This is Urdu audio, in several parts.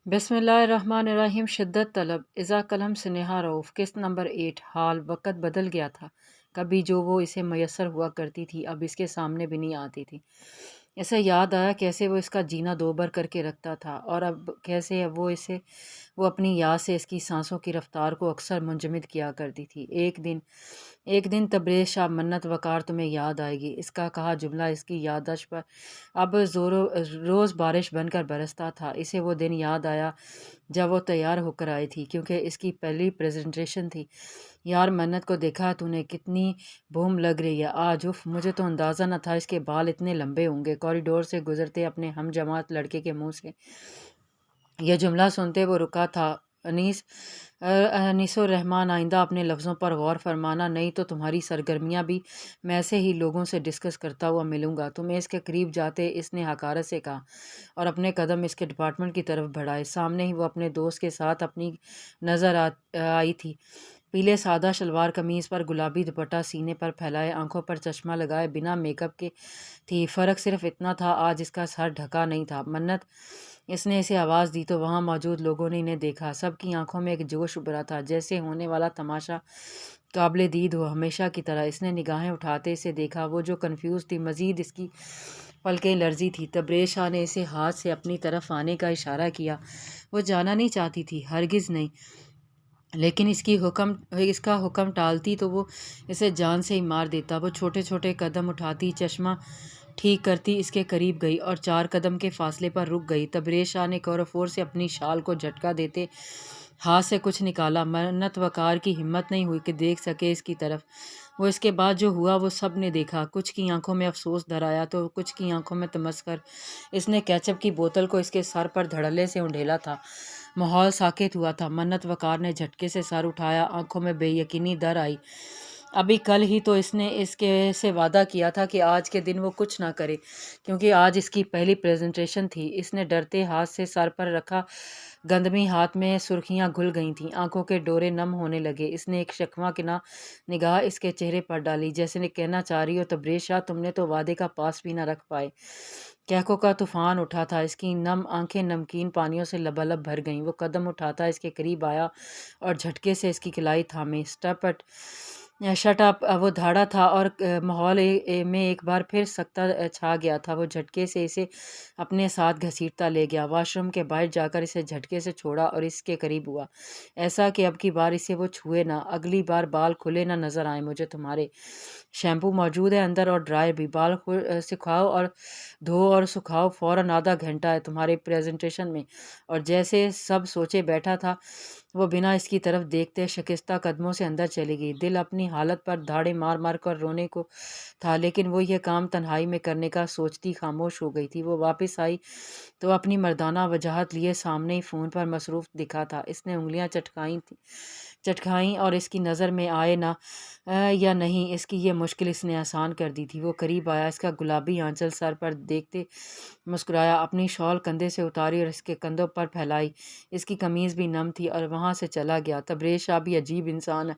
بسم اللہ الرحمن الرحیم۔ شدت طلب اذا قلم سنیہا رؤف۔ قسط نمبر 8۔ حال وقت بدل گیا تھا۔ کبھی جو وہ اسے میسر ہوا کرتی تھی اب اس کے سامنے بھی نہیں آتی تھی۔ اسے یاد آیا کیسے وہ اس کا جینا دوبر کر کے رکھتا تھا اور اب کیسے وہ اپنی یاد سے اس کی سانسوں کی رفتار کو اکثر منجمد کیا کرتی تھی۔ ایک دن تبریز شاہ منت وقار تمہیں یاد آئے گی، اس کا کہا جملہ اس کی یادداشت پر اب روز بارش بن کر برستا تھا۔ اسے وہ دن یاد آیا جب وہ تیار ہو کر آئی تھی، کیونکہ اس کی پہلی پریزنٹیشن تھی۔ یار منت کو دیکھا تو نے، کتنی بوم لگ رہی ہے آج، اف مجھے تو اندازہ نہ تھا اس کے بال اتنے لمبے ہوں گے۔ کوریڈور سے گزرتے اپنے ہم جماعت لڑکے کے منہ سے یہ جملہ سنتے وہ رکا تھا۔ انیس الرحمن، آئندہ اپنے لفظوں پر غور فرمانا، نہیں تو تمہاری سرگرمیاں بھی میں ایسے ہی لوگوں سے ڈسکس کرتا ہوا ملوں گا۔ تمہیں اس کے قریب جاتے اس نے حقارت سے کہا اور اپنے قدم اس کے ڈپارٹمنٹ کی طرف بڑھائے۔ سامنے ہی وہ اپنے دوست کے ساتھ اپنی نظر آئی تھی، پیلے سادہ شلوار قمیض پر گلابی دوپٹہ سینے پر پھیلائے، آنکھوں پر چشمہ لگائے، بنا میک اپ کے تھی۔ فرق صرف اتنا تھا آج اس کا سر ڈھکا نہیں تھا۔ منت، اس نے اسے آواز دی تو وہاں موجود لوگوں نے انہیں دیکھا۔ سب کی آنکھوں میں ایک جوش ابھرا تھا، جیسے ہونے والا تماشا قابل دید ہو، ہمیشہ کی طرح۔ اس نے نگاہیں اٹھاتے اسے دیکھا، وہ جو کنفیوز تھی، مزید اس کی پلکیں لرزی تھی۔ تبریز شاہ نے اسے ہاتھ سے اپنی طرف آنے کا اشارہ کیا۔ وہ جانا نہیں چاہتی تھی، ہرگز نہیں، لیکن اس کا حکم ٹالتی تو وہ اسے جان سے ہی مار دیتا۔ وہ چھوٹے چھوٹے قدم اٹھاتی، چشمہ ٹھیک کرتی، اس کے قریب گئی اور 4 قدم کے فاصلے پر رک گئی۔ تبریز شاہ نے کورفور سے اپنی شال کو جھٹکا دیتے ہاتھ سے کچھ نکالا۔ منت وقار کی ہمت نہیں ہوئی کہ دیکھ سکے اس کی طرف۔ وہ اس کے بعد جو ہوا وہ سب نے دیکھا۔ کچھ کی آنکھوں میں افسوس دھر آیا تو کچھ کی آنکھوں میں تمسخر۔ اس نے کیچپ کی بوتل کو اس کے سر پر دھڑلے سے انڈھیلا تھا۔ ماحول ساکت ہوا تھا۔ منت وقار نے جھٹکے سے سر اٹھایا، آنکھوں میں بے یقینی در آئی۔ ابھی کل ہی تو اس نے سے وعدہ کیا تھا کہ آج کے دن وہ کچھ نہ کرے، کیونکہ آج اس کی پہلی پریزنٹیشن تھی۔ اس نے ڈرتے ہاتھ سے سر پر رکھا، گندمی ہاتھ میں سرخیاں گھل گئی تھیں، آنکھوں کے ڈورے نم ہونے لگے۔ اس نے ایک شکوہ کناں نگاہ اس کے چہرے پر ڈالی، جیسے کہنا چاہ رہی ہو، تبریز شاہ، تم نے تو وعدے کا پاس بھی نہ رکھ پائے۔ کہکوں کا طوفان اٹھا تھا، اس کی نم آنکھیں نمکین پانیوں سے لبالب بھر گئیں۔ وہ قدم اٹھاتا اس کے قریب آیا اور جھٹکے سے اس کی کلائی تھامے۔ شٹ اپ، وہ دھاڑا تھا اور ماحول میں ایک بار پھر سکتہ چھا گیا تھا۔ وہ جھٹکے سے اسے اپنے ساتھ گھسیٹتا لے گیا، واش روم کے باہر جا کر اسے جھٹکے سے چھوڑا اور اس کے قریب ہوا، ایسا کہ اب کی بار اسے وہ چھوئے نہ۔ اگلی بار بال کھلے نہ نظر آئیں مجھے تمہارے۔ شیمپو موجود ہے اندر اور ڈرائر بھی، بال سکھاؤ اور دھو اور سکھاؤ، فوراً آدھا گھنٹہ ہے تمہارے پریزنٹیشن میں۔ اور جیسے سب سوچے بیٹھا تھا، وہ بنا اس کی طرف دیکھتے شکستہ قدموں سے اندر چلی گئی۔ دل اپنی حالت پر دھاڑے مار مار کر رونے کو تھا، لیکن وہ یہ کام تنہائی میں کرنے کا سوچتی خاموش ہو گئی تھی۔ وہ واپس آئی تو اپنی مردانہ وجاہت لیے سامنے ہی فون پر مصروف دکھا تھا۔ اس نے انگلیاں چٹکائیں اور اس کی نظر میں آئے نہ یا نہیں، اس کی یہ مشکل اس نے آسان کر دی تھی۔ وہ قریب آیا، اس کا گلابی آنچل سر پر دیکھتے مسکرایا، اپنی شال کندھے سے اتاری اور اس کے کندھوں پر پھیلائی۔ اس کی قمیض بھی نم تھی اور وہاں سے چلا گیا۔ تبریز شاہ بھی عجیب انسان ہے،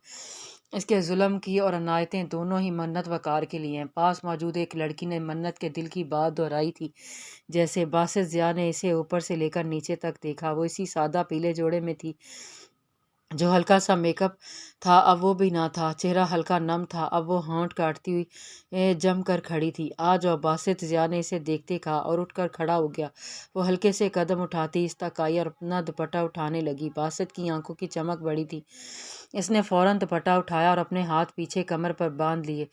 اس کے ظلم کی اور عنایتیں دونوں ہی منت وقار کے لیے ہیں۔ پاس موجود ایک لڑکی نے منت کے دل کی بات دہرائی تھی، جیسے باسط ضیاء نے اسے اوپر سے لے کر نیچے تک دیکھا۔ وہ اسی سادہ پیلے جوڑے میں تھی جو ہلکا سا میک اپ تھا، اب وہ بھی نہ تھا۔ چہرہ ہلکا نم تھا، اب وہ ہونٹ کاٹتی ہوئی جم کر کھڑی تھی۔ آ جاؤ، باسط ضیاء نے اسے دیکھتے کہا اور اٹھ کر کھڑا ہو گیا۔ وہ ہلکے سے قدم اٹھاتی اس تک آئی اور اپنا دوپٹہ اٹھانے لگی۔ باسط کی آنکھوں کی چمک بڑی تھی۔ اس نے فوراً دوپٹہ اٹھایا اور اپنے ہاتھ پیچھے کمر پر باندھ لیے۔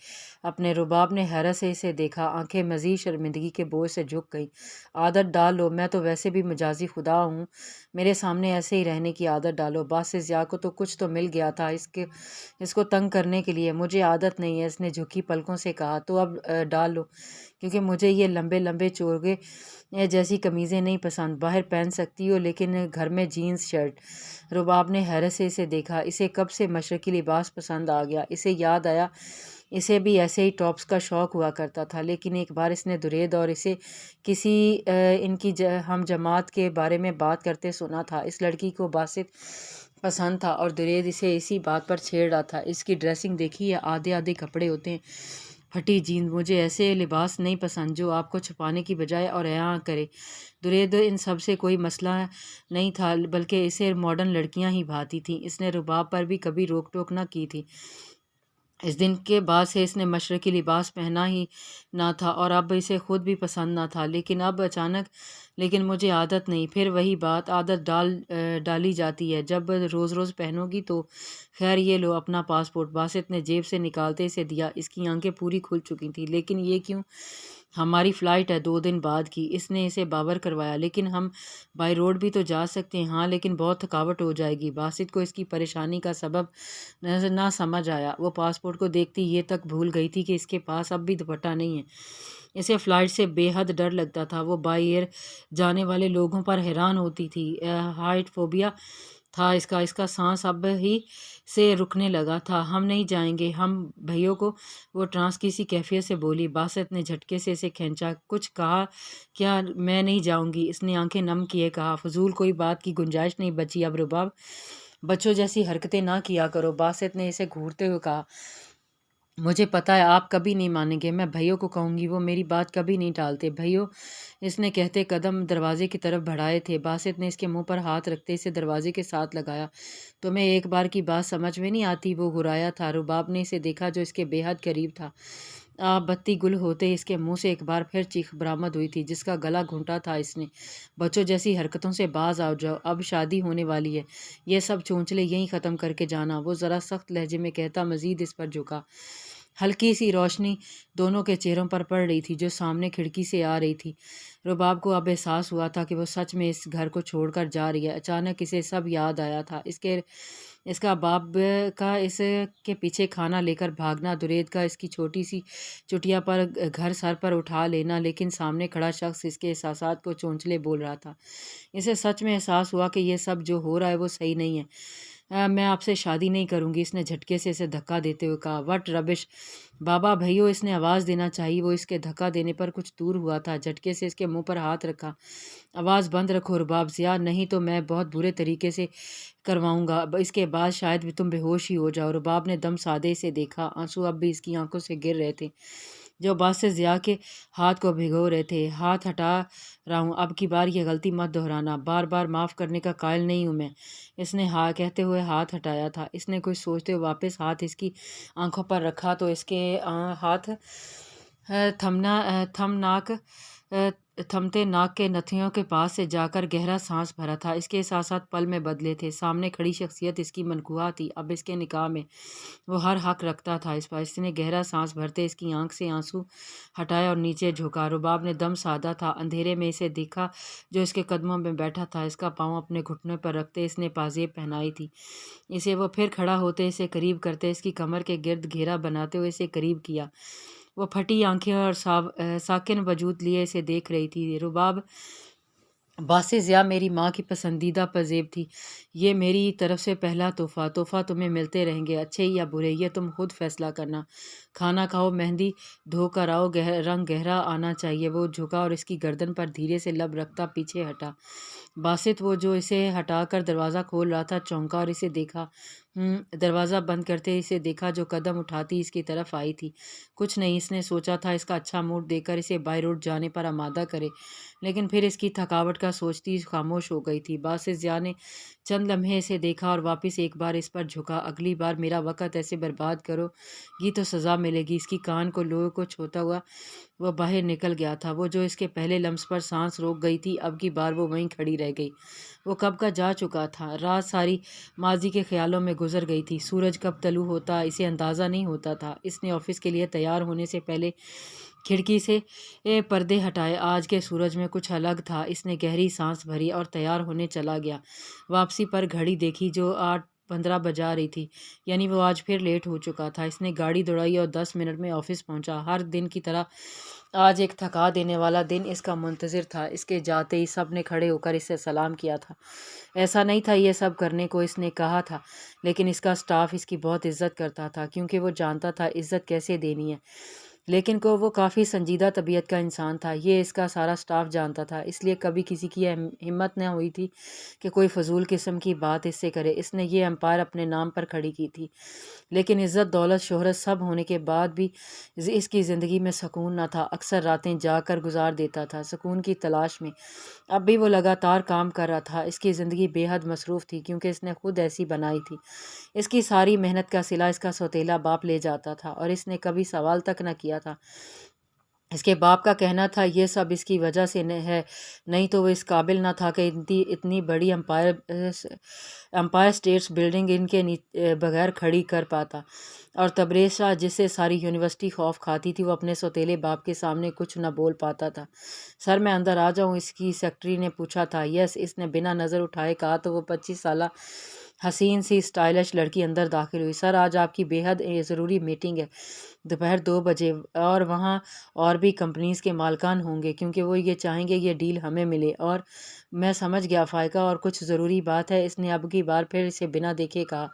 اپنے رباب نے حیرت سے اسے دیکھا، آنکھیں مزید شرمندگی کے بوجھ سے جھک گئیں۔ عادت ڈال لو، میں تو ویسے بھی مجازی خدا ہوں، میرے سامنے ایسے ہی رہنے کی عادت ڈالو۔ باسط ضیاء کو تو کچھ تو مل گیا تھا اس کو تنگ کرنے کے لیے، مجھے عادت نہیں ہے، اس نے جھکی پلکوں سے کہا۔ تو اب ڈال لو، کیونکہ مجھے یہ لمبے لمبے چوگے جیسی قمیضیں نہیں پسند، باہر پہن سکتی ہو لیکن گھر میں جینز شرٹ۔ رباب نے حیرت سے اسے دیکھا، اسے کب سے مشرقی لباس پسند آ گیا۔ اسے یاد آیا اسے بھی ایسے ہی ٹاپس کا شوق ہوا کرتا تھا، لیکن ایک بار اس نے درید اور اسے کسی ان کی ہم جماعت کے بارے میں بات کرتے سنا تھا۔ اس لڑکی کو باسط پسند تھا اور درید اسے اسی بات پر چھیڑ رہا تھا۔ اس کی ڈریسنگ دیکھی ہے، آدھے آدھے کپڑے ہوتے ہیں پھٹی جینز، مجھے ایسے لباس نہیں پسند جو آپ کو چھپانے کی بجائے اور عیاں کرے۔ درید ان سب سے کوئی مسئلہ نہیں تھا، بلکہ اسے ماڈرن لڑکیاں ہی بھاتی تھیں۔ اس نے رباب پر بھی کبھی روک ٹوک نہ کی تھی۔ اس دن کے بعد سے اس نے مشرقی لباس پہنا ہی نہ تھا اور اب اسے خود بھی پسند نہ تھا، لیکن اب اچانک لیکن مجھے عادت نہیں۔ پھر وہی بات، عادت ڈالی جاتی ہے جب روز روز پہنو گی تو۔ خیر یہ لو اپنا پاسپورٹ، باسط نے جیب سے نکالتے اسے دیا۔ اس کی آنکھیں پوری کھل چکی تھیں۔ لیکن یہ کیوں؟ ہماری فلائٹ ہے 2 دن بعد کی، اس نے اسے باور کروایا۔ لیکن ہم بائی روڈ بھی تو جا سکتے ہیں۔ ہاں لیکن بہت تھکاوٹ ہو جائے گی۔ باسط کو اس کی پریشانی کا سبب نہ سمجھ آیا۔ وہ پاسپورٹ کو دیکھتی یہ تک بھول گئی تھی کہ اس کے پاس اب بھی دوپٹہ نہیں ہے۔ اسے فلائٹ سے بے حد ڈر لگتا تھا۔ وہ بائی ایئر جانے والے لوگوں پر حیران ہوتی تھی۔ ہائٹ فوبیا تھا اس کا سانس اب ہی سے رکنے لگا تھا۔ ہم نہیں جائیں گے ہم بھائیوں کو، وہ ٹرانس کسی کیفیت سے بولی۔ باسط نے جھٹکے سے اسے کھینچا۔ کچھ کہا کیا؟ میں نہیں جاؤں گی، اس نے آنکھیں نم کیے کہا۔ فضول کوئی بات کی گنجائش نہیں بچی اب رباب، بچوں جیسی حرکتیں نہ کیا کرو، باسط نے اسے گھورتے ہوئے کہا۔ مجھے پتہ ہے آپ کبھی نہیں مانیں گے، میں بھائیوں کو کہوں گی، وہ میری بات کبھی نہیں ٹالتے۔ بھائیوں، اس نے کہتے قدم دروازے کی طرف بڑھائے تھے۔ باسط نے اس کے منہ پر ہاتھ رکھتے اسے دروازے کے ساتھ لگایا۔ تمہیں ایک بار کی بات سمجھ میں نہیں آتی؟ وہ گھرایا تھا۔ رباب نے اسے دیکھا جو اس کے بے حد قریب تھا۔ بتی گل ہوتے اس کے منہ سے ایک بار پھر چیخ برآمد ہوئی تھی جس کا گلا گھونٹا تھا اس نے۔ بچوں جیسی حرکتوں سے باز آ جاؤ، اب شادی ہونے والی ہے، یہ سب چونچلے یہیں ختم کر کے جانا، وہ ذرا سخت لہجے میں کہتا مزید اس پر جھکا۔ ہلکی سی روشنی دونوں کے چہروں پر پڑ رہی تھی جو سامنے کھڑکی سے آ رہی تھی۔ رباب کو اب احساس ہوا تھا کہ وہ سچ میں اس گھر کو چھوڑ کر جا رہی ہے۔ اچانک اسے سب یاد آیا تھا، اس کا باپ کا اس کے پیچھے کھانا لے کر بھاگنا، درید کا اس کی چھوٹی سی چٹیا پر گھر سر پر اٹھا لینا، لیکن سامنے کھڑا شخص اس کے احساسات کو چونچلے بول رہا تھا۔ اسے سچ میں احساس ہوا کہ یہ سب جو ہو رہا ہے وہ صحیح نہیں ہے۔ میں آپ سے شادی نہیں کروں گی، اس نے جھٹکے سے اسے دھکا دیتے ہوئے کہا۔ وٹ ربش بابا بھائیو، اس نے آواز دینا چاہی۔ وہ اس کے دھکا دینے پر کچھ دور ہوا تھا۔ جھٹکے سے اس کے منہ پر ہاتھ رکھا۔ آواز بند رکھو رباب ضیاء، نہیں تو میں بہت برے طریقے سے کرواؤں گا، اس کے بعد شاید بھی تم بے ہوش ہی ہو جاؤ۔ رباب نے دم سادے سے دیکھا، آنسو اب بھی اس کی آنکھوں سے گر رہے تھے جو باسط ضیاء کے ہاتھ کو بھگو رہے تھے۔ ہاتھ ہٹا رہا ہوں، اب کی بار یہ غلطی مت دہرانا، بار بار معاف کرنے کا قائل نہیں ہوں میں، اس نے کہتے ہوئے ہاتھ ہٹایا تھا۔ اس نے کچھ سوچتے ہوئے واپس ہاتھ اس کی آنکھوں پر رکھا تو اس کے ہاتھ تھمتے ناک کے نتھیوں کے پاس سے جا کر گہرا سانس بھرا تھا۔ اس کے احساسات پل میں بدلے تھے۔ سامنے کھڑی شخصیت اس کی منکوہ تھی، اب اس کے نکاح میں وہ ہر حق رکھتا تھا اس پر۔ اس نے گہرا سانس بھرتے اس کی آنکھ سے آنسو ہٹائے اور نیچے جھکا۔ رباب نے دم سادہ تھا، اندھیرے میں اسے دیکھا جو اس کے قدموں میں بیٹھا تھا۔ اس کا پاؤں اپنے گھٹنوں پر رکھتے اس نے پازیب پہنائی تھی اسے، وہ پھر کھڑا ہوتے اسے قریب کرتے اس کی کمر کے گرد گھیرا بناتے ہوئے اسے قریب کیا۔ وہ پھٹی آنکھیں اور ساکن وجود لیے اسے دیکھ رہی تھی۔ رباب، باسط ضیاء میری ماں کی پسندیدہ پزیب تھی، یہ میری طرف سے پہلا تحفہ تمہیں ملتے رہیں گے، اچھے یا برے، یہ تم خود فیصلہ کرنا۔ کھانا کھاؤ، مہندی دھو کر آؤ، رنگ گہرا آنا چاہیے۔ وہ جھکا اور اس کی گردن پر دھیرے سے لب رکھتا پیچھے ہٹا۔ باسط، وہ جو اسے ہٹا کر دروازہ کھول رہا تھا، چونکا اور اسے دیکھا۔ دروازہ بند کرتے اسے دیکھا جو قدم اٹھاتی اس کی طرف آئی تھی۔ کچھ نہیں، اس نے سوچا تھا اس کا اچھا موڈ دیکھ کر اسے بائی روڈ جانے پر آمادہ کرے، لیکن پھر اس کی تھکاوٹ کا سوچتی خاموش ہو گئی تھی۔ باسط ضیاء نے چند لمحے اسے دیکھا اور واپس ایک بار اس پر جھکا۔ اگلی بار میرا وقت ایسے برباد کرو گی تو سزا ملے گی۔ اس کی کان کو لوہے کو چھوتا ہوا وہ باہر نکل گیا تھا۔ وہ جو اس کے پہلے لمس پر سانس روک گئی تھی، اب کی بار وہ وہیں کھڑی رہ گئی۔ وہ کب کا جا چکا تھا۔ رات ساری ماضی کے خیالوں میں گزر گئی تھی۔ سورج کب طلوع ہوتا اسے اندازہ نہیں ہوتا تھا۔ اس نے آفس کے لیے تیار ہونے سے پہلے کھڑکی سے پردے ہٹائے۔ آج کے سورج میں کچھ الگ تھا۔ اس نے گہری سانس بھری اور تیار ہونے چلا گیا۔ واپسی پر گھڑی دیکھی جو 8:15 بجا رہی تھی، یعنی وہ آج پھر لیٹ ہو چکا تھا۔ اس نے گاڑی دوڑائی اور 10 منٹ میں آفس پہنچا۔ ہر دن کی طرح آج ایک تھکا دینے والا دن اس کا منتظر تھا۔ اس کے جاتے ہی سب نے کھڑے ہو کر اس سے سلام کیا تھا۔ ایسا نہیں تھا یہ سب کرنے کو اس نے کہا تھا، لیکن اس کا سٹاف اس کی بہت عزت کرتا تھا کیونکہ وہ جانتا تھا عزت کیسے دینی ہے۔ لیکن وہ کافی سنجیدہ طبیعت کا انسان تھا، یہ اس کا سارا سٹاف جانتا تھا، اس لیے کبھی کسی کی ہمت نہ ہوئی تھی کہ کوئی فضول قسم کی بات اس سے کرے۔ اس نے یہ امپائر اپنے نام پر کھڑی کی تھی، لیکن عزت، دولت، شہرت سب ہونے کے بعد بھی اس کی زندگی میں سکون نہ تھا۔ اکثر راتیں جاگ کر گزار دیتا تھا سکون کی تلاش میں۔ اب بھی وہ لگاتار کام کر رہا تھا۔ اس کی زندگی بے حد مصروف تھی کیونکہ اس نے خود ایسی بنائی تھی۔ اس کی ساری محنت کا صلہ اس کا سوتیلا باپ لے جاتا تھا اور اس نے کبھی سوال تک نہ کیا تھا۔ اس کے باپ کا کہنا تھا یہ سب اس کی وجہ سے ہے، نہیں تو وہ اس قابل نہ تھا کہ اتنی بڑی امپائر اسٹیٹس بلڈنگ ان کے بغیر کھڑی کر پاتا۔ اور تبریز شاہ، جس سے ساری یونیورسٹی خوف کھاتی تھی، وہ اپنے سوتیلے باپ کے سامنے کچھ نہ بول پاتا تھا۔ سر، میں اندر آ جاؤں؟ اس کی سیکرٹری نے پوچھا تھا۔ یس، اس نے بنا نظر اٹھائے کہا تو وہ 25 سالہ حسین سی اسٹائلش لڑکی اندر داخل ہوئی۔ سر، آج آپ کی بے حد ضروری میٹنگ ہے، دوپہر 2 بجے، اور وہاں اور بھی کمپنیز کے مالکان ہوں گے کیونکہ وہ یہ چاہیں گے یہ ڈیل ہمیں ملے۔ اور میں سمجھ گیا فائقہ، اور کچھ ضروری بات ہے؟ اس نے اب کی بار پھر اسے بنا دیکھے کہا۔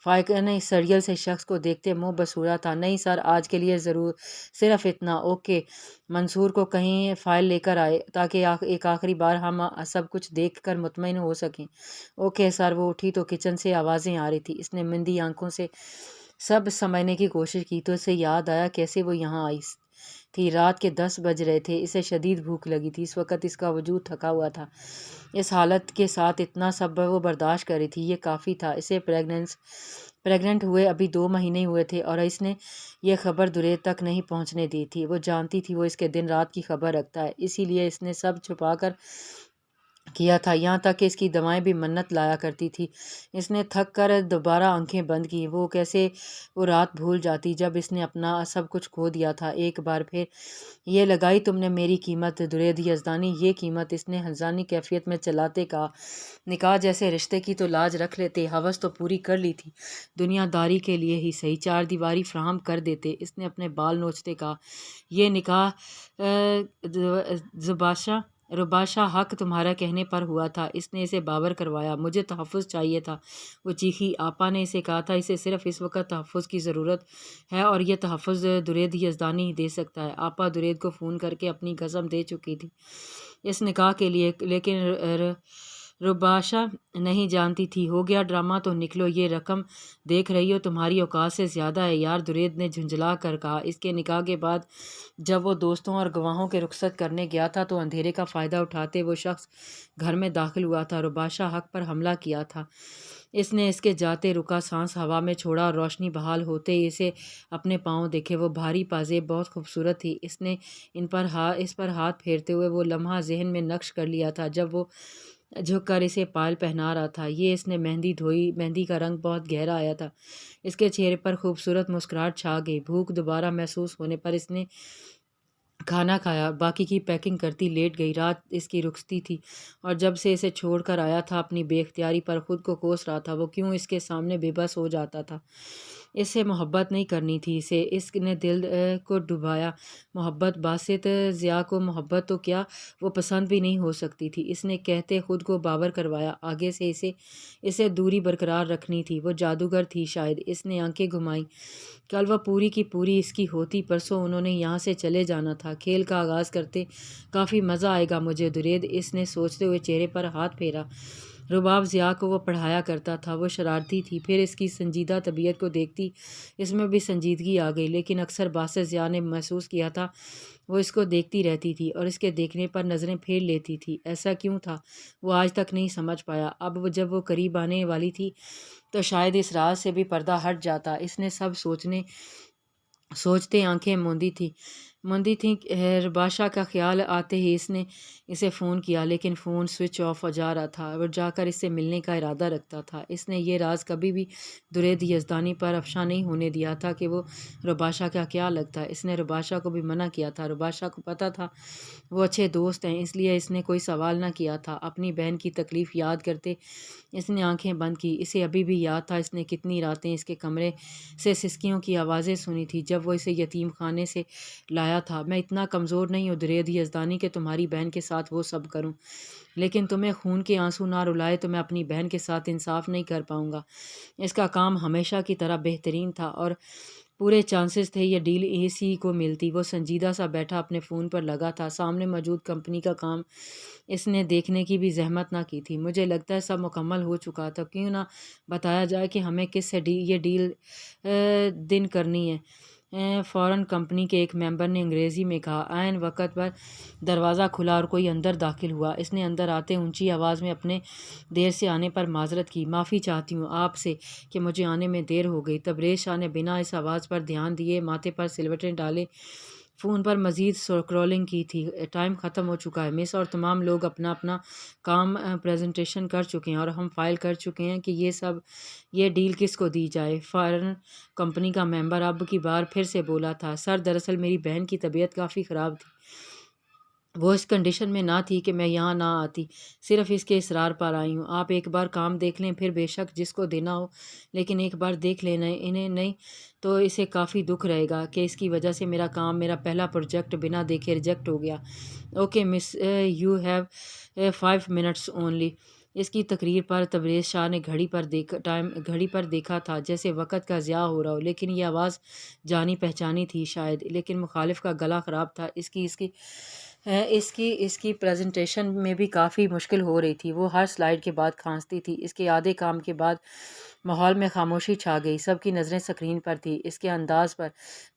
فائقہ نے سیریل سے شخص کو دیکھتے منہ بسورا تھا۔ نہیں سر، آج کے لیے صرف اتنا۔ اوکے، منصور کو کہیں فائل لے کر آئے تاکہ ایک آخری بار ہم سب کچھ دیکھ کر مطمئن ہو سکیں۔ Okay sir. وہ اٹھی تو کچن سے آوازیں آ رہی تھی۔ اس نے مندی آنکھوں سے سب سمجھنے کی کوشش کی تو اسے یاد آیا کیسے وہ یہاں آئی تھی۔ رات کے 10 بج رہے تھے۔ اسے شدید بھوک لگی تھی۔ اس وقت اس کا وجود تھکا ہوا تھا۔ اس حالت کے ساتھ اتنا سب وہ برداشت کر رہی تھی، یہ کافی تھا۔ اسے پریگننٹ ہوئے ابھی 2 مہینے ہوئے تھے اور اس نے یہ خبر درید تک نہیں پہنچنے دی تھی۔ وہ جانتی تھی وہ اس کے دن رات کی خبر رکھتا ہے، اسی لیے اس نے سب چھپا کر کیا تھا، یہاں تک کہ اس کی دوائیں بھی منت لایا کرتی تھی۔ اس نے تھک کر دوبارہ آنکھیں بند کی۔ وہ کیسے وہ رات بھول جاتی جب اس نے اپنا سب کچھ کھو دیا تھا۔ ایک بار پھر یہ لگائی تم نے میری قیمت درید یزدانی، یہ قیمت؟ اس نے ہنسانی کیفیت میں چلاتے کہا۔ نکاح جیسے رشتے کی تو لاج رکھ لیتے، ہوس تو پوری کر لی تھی، دنیا داری کے لیے ہی صحیح 4 دیواری فراہم کر دیتے۔ اس نے اپنے بال نوچتے کہا۔ یہ نکاح رباشا حق تمہارا کہنے پر ہوا تھا، اس نے اسے باور کروایا۔ مجھے تحفظ چاہیے تھا، وہ چیخی۔ آپا نے اسے کہا تھا اسے صرف اس وقت تحفظ کی ضرورت ہے اور یہ تحفظ درید یزدانی ہی دے سکتا ہے۔ آپا درید کو فون کر کے اپنی قسم دے چکی تھی اس نکاح کے لیے، لیکن رباشا نہیں جانتی تھی۔ ہو گیا ڈرامہ تو نکلو، یہ رقم دیکھ رہی ہو تمہاری اوقات سے زیادہ ہے یار، درید نے جھنجھلا کر کہا۔ اس کے نکاح کے بعد جب وہ دوستوں اور گواہوں کے رخصت کرنے گیا تھا تو اندھیرے کا فائدہ اٹھاتے وہ شخص گھر میں داخل ہوا تھا، رباشا حق پر حملہ کیا تھا۔ اس نے اس کے جاتے رکا سانس ہوا میں چھوڑا اور روشنی بحال ہوتے ہی اسے اپنے پاؤں دیکھے۔ وہ بھاری پازیب بہت خوبصورت تھی۔ اس نے اس پر ہاتھ پھیرتے ہوئے وہ لمحہ ذہن میں نقش کر لیا تھا جب وہ جھک کر اسے پائل پہنا رہا تھا۔ یہ اس نے مہندی دھوئی، مہندی کا رنگ بہت گہرا آیا تھا، اس کے چہرے پر خوبصورت مسکراہٹ چھا گئی۔ بھوک دوبارہ محسوس ہونے پر اس نے کھانا کھایا، باقی کی پیکنگ کرتی لیٹ گئی۔ رات اس کی رخصتی تھی اور جب سے اسے چھوڑ کر آیا تھا اپنی بے اختیاری پر خود کو کوس رہا تھا۔ وہ کیوں اس کے سامنے بے بس ہو جاتا تھا؟ اس سے محبت نہیں کرنی تھی اسے، اس نے دل کو ڈبایا۔ محبت باسط ضیاء کو محبت تو کیا وہ پسند بھی نہیں ہو سکتی تھی، اس نے کہتے خود کو باور کروایا۔ آگے سے اسے دوری برقرار رکھنی تھی، وہ جادوگر تھی شاید۔ اس نے آنکھیں گھمائیں۔ کل وہ پوری کی پوری اس کی ہوتی، پرسوں انہوں نے یہاں سے چلے جانا تھا۔ کھیل کا آغاز کرتے کافی مزہ آئے گا مجھے درید، اس نے سوچتے ہوئے چہرے پر ہاتھ پھیرا۔ رباب ضیاء کو وہ پڑھایا کرتا تھا، وہ شرارتی تھی، پھر اس کی سنجیدہ طبیعت کو دیکھتی اس میں بھی سنجیدگی آ گئی، لیکن اکثر باسط ضیاء نے محسوس کیا تھا وہ اس کو دیکھتی رہتی تھی اور اس کے دیکھنے پر نظریں پھیر لیتی تھی۔ ایسا کیوں تھا وہ آج تک نہیں سمجھ پایا۔ اب جب وہ قریب آنے والی تھی تو شاید اس راز سے بھی پردہ ہٹ جاتا۔ اس نے سب سوچتے آنکھیں موندی تھیں۔ رباشا کا خیال آتے ہی اس نے اسے فون کیا، لیکن فون سوئچ آف جا رہا تھا۔ وہ جا کر اس سے ملنے کا ارادہ رکھتا تھا۔ اس نے یہ راز کبھی بھی درید یزدانی پر افشا نہیں ہونے دیا تھا کہ وہ رباشا کا کیا لگتا ہے۔ اس نے رباشا کو بھی منع کیا تھا، رباشا کو پتہ تھا وہ اچھے دوست ہیں، اس لیے اس نے کوئی سوال نہ کیا تھا۔ اپنی بہن کی تکلیف یاد کرتے اس نے آنکھیں بند کی۔ اسے ابھی بھی یاد تھا اس نے کتنی راتیں اس کے کمرے سے سسکیوں کی آوازیں سنی تھی جب وہ اسے یتیم خانے سے لایا تھا۔ میں اتنا کمزور نہیں ہوں درید یزدانی کہ تمہاری بہن کے ساتھ وہ سب کروں، لیکن تمہیں خون کے آنسو نہ رلائے تو میں اپنی بہن کے ساتھ انصاف نہیں کر پاؤں گا۔ اس کا کام ہمیشہ کی طرح بہترین تھا اور پورے چانسز تھے یہ ڈیل اسی کو ملتی۔ وہ سنجیدہ سا بیٹھا اپنے فون پر لگا تھا، سامنے موجود کمپنی کا کام اس نے دیکھنے کی بھی زحمت نہ کی تھی۔ مجھے لگتا ہے سب مکمل ہو چکا تھا، کیوں نہ بتایا جائے کہ ہمیں کس سے یہ ڈیل دن کرنی ہے۔ فوراً کمپنی کے ایک ممبر نے انگریزی میں کہا۔ عین وقت پر دروازہ کھلا اور کوئی اندر داخل ہوا۔ اس نے اندر آتے اونچی آواز میں اپنے دیر سے آنے پر معذرت کی۔ معافی چاہتی ہوں آپ سے کہ مجھے آنے میں دیر ہو گئی۔ تبریز شاہ نے بنا اس آواز پر دھیان دیے ماتھے پر سلوٹیں ڈالے، فون پر مزید سکرولنگ کی تھی۔ ٹائم ختم ہو چکا ہے مس، اور تمام لوگ اپنا اپنا کام پریزنٹیشن کر چکے ہیں اور ہم فائل کر چکے ہیں کہ یہ ڈیل کس کو دی جائے۔ فوراً کمپنی کا ممبر اب کی بار پھر سے بولا تھا۔ سر، دراصل میری بہن کی طبیعت کافی خراب تھی، وہ اس کنڈیشن میں نہ تھی کہ میں یہاں نہ آتی، صرف اس کے اصرار پر آئی ہوں۔ آپ ایک بار کام دیکھ لیں، پھر بے شک جس کو دینا ہو، لیکن ایک بار دیکھ لینا انہیں، نہیں تو اسے کافی دکھ رہے گا کہ اس کی وجہ سے میرا کام، میرا پہلا پروجیکٹ بنا دیکھے ریجیکٹ ہو گیا۔ Okay miss, you have 5 minutes only. اس کی تقریر پر تبریز شاہ نے گھڑی پر دیکھا تھا جیسے وقت کا ضیاع ہو رہا ہو، لیکن یہ آواز جانی پہچانی تھی شاید، لیکن مخالف کا گلا خراب تھا۔ اس کی پریزنٹیشن میں بھی کافی مشکل ہو رہی تھی۔ وہ ہر سلائیڈ کے بعد کھانستی تھی۔ اس کے آدھے کام کے بعد ماحول میں خاموشی چھا گئی، سب کی نظریں سکرین پر تھی، اس کے انداز پر،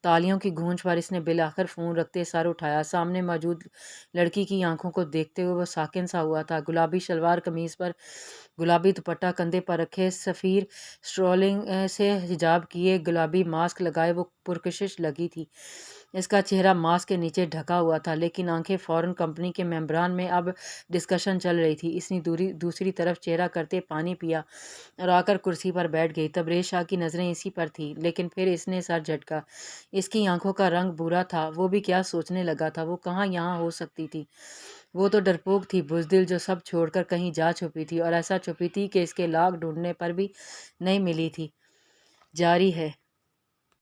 تالیوں کی گونج پر۔ اس نے بالآخر فون رکھتے سر اٹھایا، سامنے موجود لڑکی کی آنکھوں کو دیکھتے ہوئے وہ ساکن سا ہوا تھا۔ گلابی شلوار قمیض پر گلابی دوپٹہ کندھے پر رکھے، سفیر اسٹرولنگ سے حجاب کیے، گلابی ماسک لگائے، وہ پرکشش لگی تھی۔ اس کا چہرہ ماسک کے نیچے ڈھکا ہوا تھا، لیکن آنکھیں فوراً کمپنی کے ممبران میں اب ڈسکشن چل رہی تھی۔ اس نے دوسری طرف چہرہ کرتے پانی پیا اور آ کر کرسی پر بیٹھ گئی۔ تبریز شاہ کی نظریں اسی پر تھیں، لیکن پھر اس نے سر جھٹکا۔ اس کی آنکھوں کا رنگ برا تھا۔ وہ بھی کیا سوچنے لگا تھا؟ وہ کہاں یہاں ہو سکتی تھی؟ وہ تو ڈرپوک تھی، بزدل، جو سب چھوڑ کر کہیں جا چھپی تھی، اور ایسا چھپی تھی کہ اس کے لاک ڈھونڈنے پر بھی نہیں ملی تھی۔ جاری ہے۔